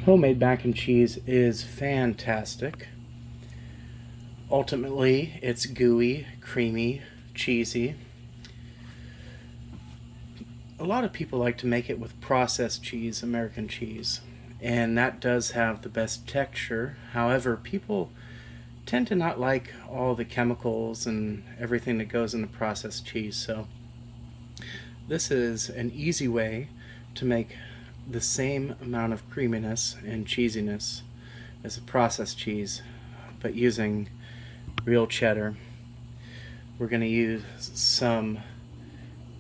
Homemade mac and cheese is fantastic. Ultimately, it's gooey, creamy, cheesy. A lot of people like to make it with processed cheese, American cheese, and that does have the best texture. However, people tend to not like all the chemicals and everything that goes into processed cheese, so this is an easy way to make the same amount of creaminess and cheesiness as a processed cheese, but using real cheddar. We're going to use some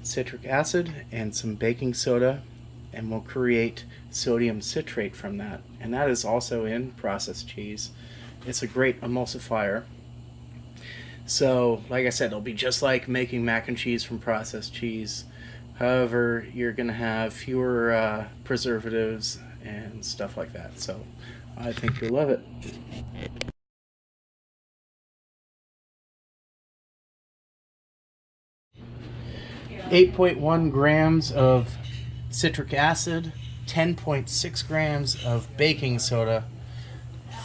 citric acid and some baking soda, and we'll create sodium citrate from that, and that is also in processed cheese. It's a great emulsifier. So like I said, it'll be just like making mac and cheese from processed cheese. However, you're going to have fewer preservatives and stuff like that. So I think you'll love it. 8.1 grams of citric acid, 10.6 grams of baking soda,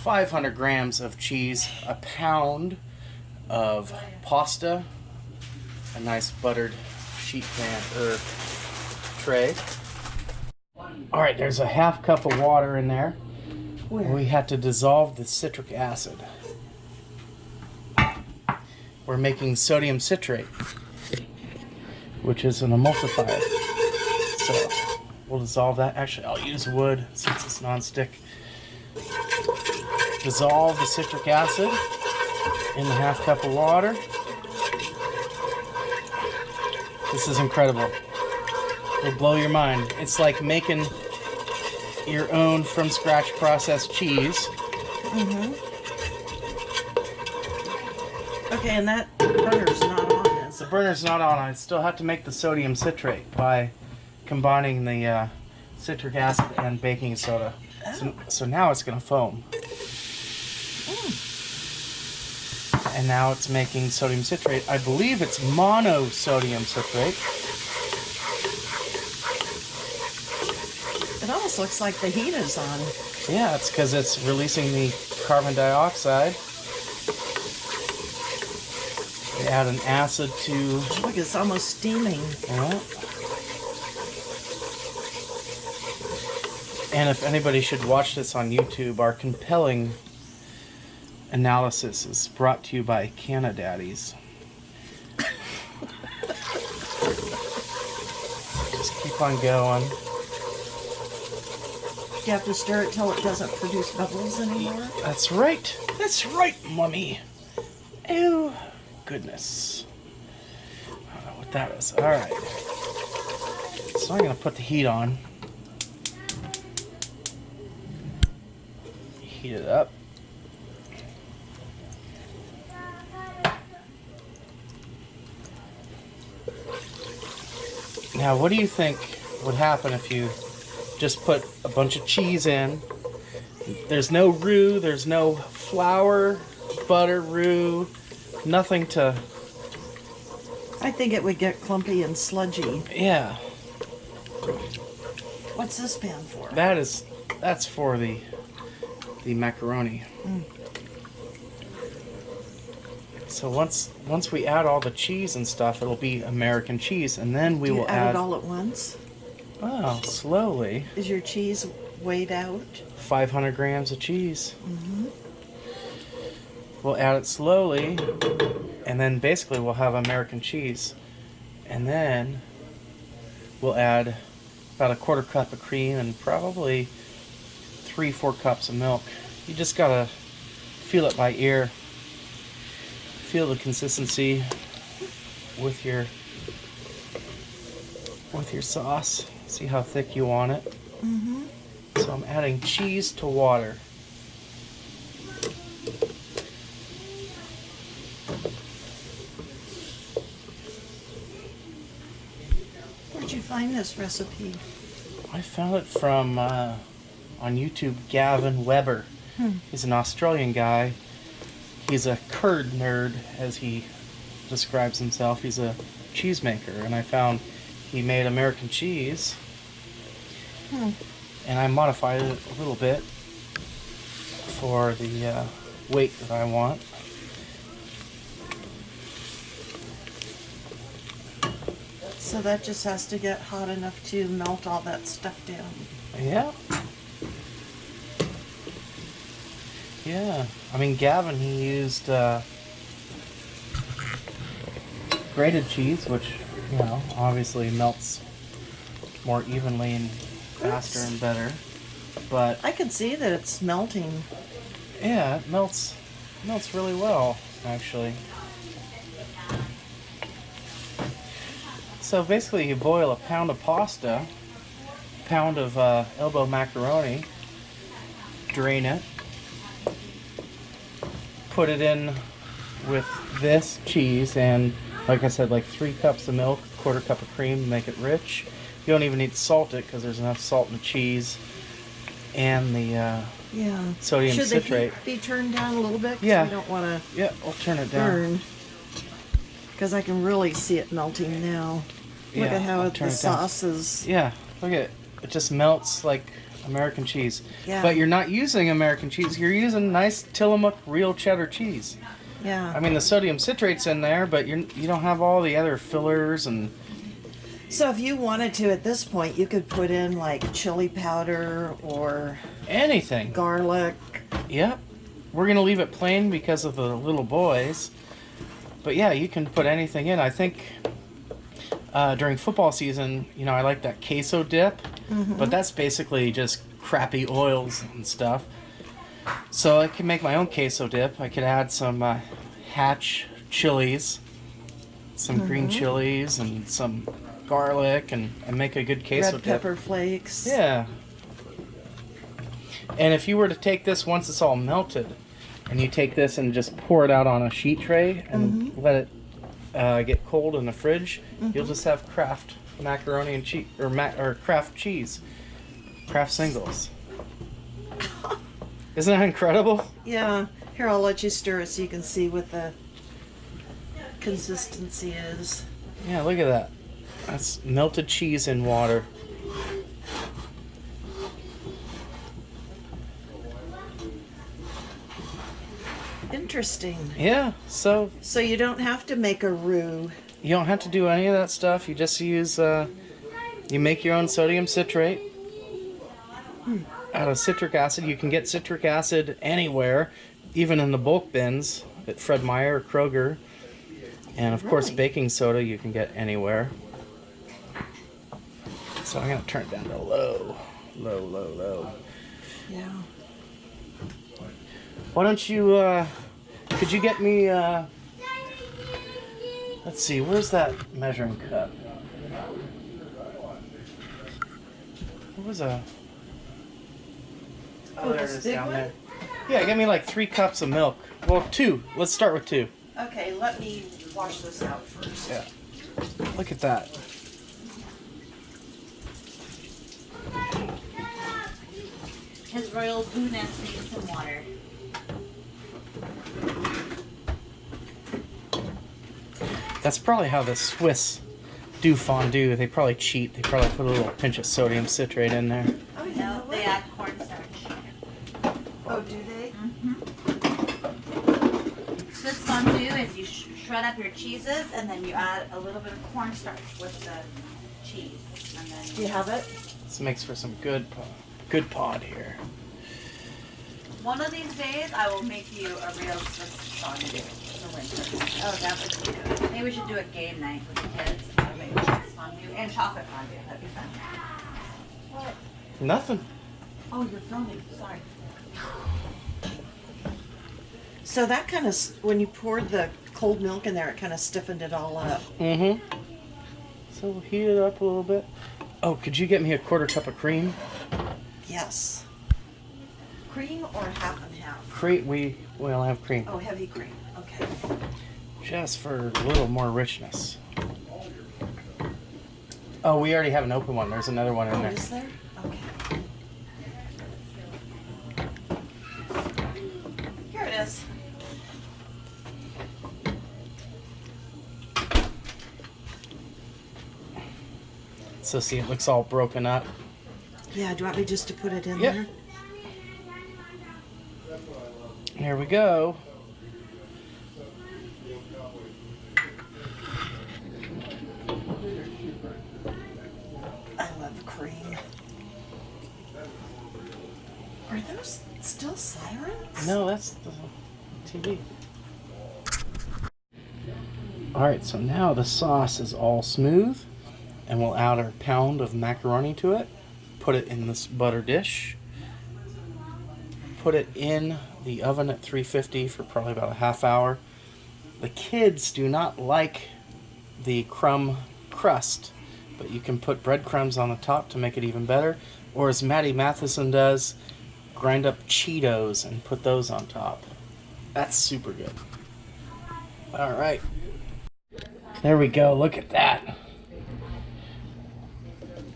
500 grams of cheese, a pound of pasta, a nice buttered sheet pan or tray. All right, there's a half cup of water in there. We have to dissolve the citric acid. We're making sodium citrate, which is an emulsifier. So we'll dissolve that. Actually, I'll use wood since it's non-stick. Dissolve the citric acid in the half cup of water. This is incredible. It'll blow your mind. It's like making your own from scratch processed cheese. Mm-hmm. Okay, and that burner's not on this. The burner's not on. I still have to make the sodium citrate by combining the citric acid and baking soda. Oh. So now it's going to foam. And now it's making sodium citrate. I believe it's monosodium citrate. It almost looks like the heat is on. Yeah, it's because it's releasing the carbon dioxide. We add an acid to... Look, it's almost steaming. Yeah. And if anybody should watch this on YouTube, our compelling analysis is brought to you by Canna Daddies. Just keep on going. You have to stir it till it doesn't produce bubbles anymore? That's right. That's right, Mummy. Oh, goodness. I don't know what that is. All right. So I'm going to put the heat on. Heat it up. Now, what do you think would happen if you just put a bunch of cheese in? There's no roux, there's no flour, butter, roux, nothing to... I think it would get clumpy and sludgy. Yeah. What's this pan for? That's for the macaroni. So once we add all the cheese and stuff, it'll be American cheese, and then we will add it all at once? Oh, slowly. Is your cheese weighed out? 500 grams of cheese. Mm-hmm. We'll add it slowly, and then basically we'll have American cheese. And then we'll add about a quarter cup of cream and probably 3-4 cups of milk. You just gotta feel it by ear. Feel the consistency with your sauce. See how thick you want it. Mm-hmm. So I'm adding cheese to water. Where'd you find this recipe? I found it from on YouTube, Gavin Weber. He's an Australian guy. He's a curd nerd, as he describes himself. He's a cheesemaker, and I found he made American cheese. and I modified it a little bit for the weight that I want. So that just has to get hot enough to melt all that stuff down. Yeah. Yeah. I mean, Gavin, he used grated cheese, which, you know, obviously melts more evenly and faster and better. But I can see that it's melting. yeah, it melts really well, actually. So basically, you boil a pound of pasta, a pound of elbow macaroni, drain it, put it in with this cheese, and like I said, like 3 cups of milk, 1/4 cup of cream to make it rich. You don't even need to salt it because there's enough salt in the cheese and the sodium Should citrate. the heat be turned down a little bit? 'Cause Yeah. we don't want to Yeah, I'll turn it down. burn. Because I can really see it melting now. Look Yeah, at how I'll the turn it down. sauce is. Yeah, look at it. It just melts like American cheese. Yeah. But you're not using American cheese. You're using nice Tillamook real cheddar cheese. Yeah. I mean, the sodium citrate's in there, but you don't have all the other fillers and... So if you wanted to at this point, you could put in like chili powder or anything. garlic. Yep. We're going to leave it plain because of the little boys. But yeah, you can put anything in. I think during football season, you know, I like that queso dip. But that's basically just crappy oils and stuff. So I can make my own queso dip. I could add some Hatch chilies, some green chilies, and some garlic, and make a good queso Red dip. pepper flakes. Yeah. And if you were to take this once it's all melted, and you take this and just pour it out on a sheet tray and let it get cold in the fridge, you'll just have Kraft macaroni and cheese, or Kraft cheese, Kraft singles. Isn't that incredible? Yeah. Here, I'll let you stir it so you can see what the consistency is. Yeah, look at that. That's melted cheese in water. Interesting. Yeah, so So you don't have to make a roux. you don't have to do any of that stuff. You just use, you make your own sodium citrate out of citric acid. You can get citric acid anywhere, even in the bulk bins at Fred Meyer or Kroger. And of course, Really? baking soda you can get anywhere. So I'm going to turn it down to low. Low, low, low. Yeah. Why don't you, could you get me, let's see, where's that measuring cup? What was a... Oh, there it this is big down one? there. Yeah, get me like 3 cups of milk. Well, 2. Let's start with 2. Okay, let me wash this out first. Yeah. Look at that. His Royal Booness needs some water. That's probably how the Swiss do fondue. They probably cheat. They probably put a little pinch of sodium citrate in there. Oh, you No, know they what? add cornstarch. Oh, do they? Swiss fondue is you shred up your cheeses and then you add a little bit of cornstarch with the cheese. And then Do you have it? This makes for some good pod here. one of these days I will make you a real Swiss fondue in the winter. Oh, that would be good. Maybe we should do a game night with the kids. I'll make cheese fondue and chocolate fondue. That'd be fun. Nothing. Oh, you're filming. Sorry. So that kind of, when you poured the cold milk in there, it kind of stiffened it all up. Mm-hmm. So we'll heat it up a little bit. Oh, could you get me a 1/4 cup of cream? Yes. Cream or half and half? Cream. We only have cream. Oh, heavy cream. Okay. Just for a little more richness. Oh, we already have an open one. There's another one in Oh, there. is there? Okay. Here it is. So see, it looks all broken up. Yeah, do you want me just to put it in Yep. there? Here we go. I love cream. Are those still sirens? No, that's the TV. Alright, so now the sauce is all smooth, and we'll add our pound of macaroni to it. Put it in this butter dish. Put it in the oven at 350 for probably about a half hour. The kids do not like the crumb crust, but you can put breadcrumbs on the top to make it even better. Or as Maddie Matheson does, grind up Cheetos and put those on top. That's super good. Alright. There we go. Look at that.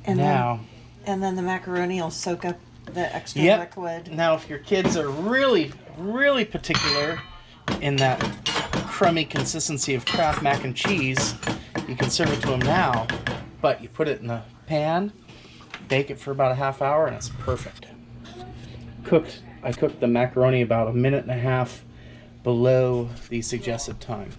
And now, and then the macaroni will soak up the extra yep. liquid. Now, if your kids are really, really particular in that crummy consistency of Kraft mac and cheese, you can serve it to them now, but you put it in the pan, bake it for about a half hour, and it's perfect. I cooked the macaroni about 1.5 minutes below the suggested time.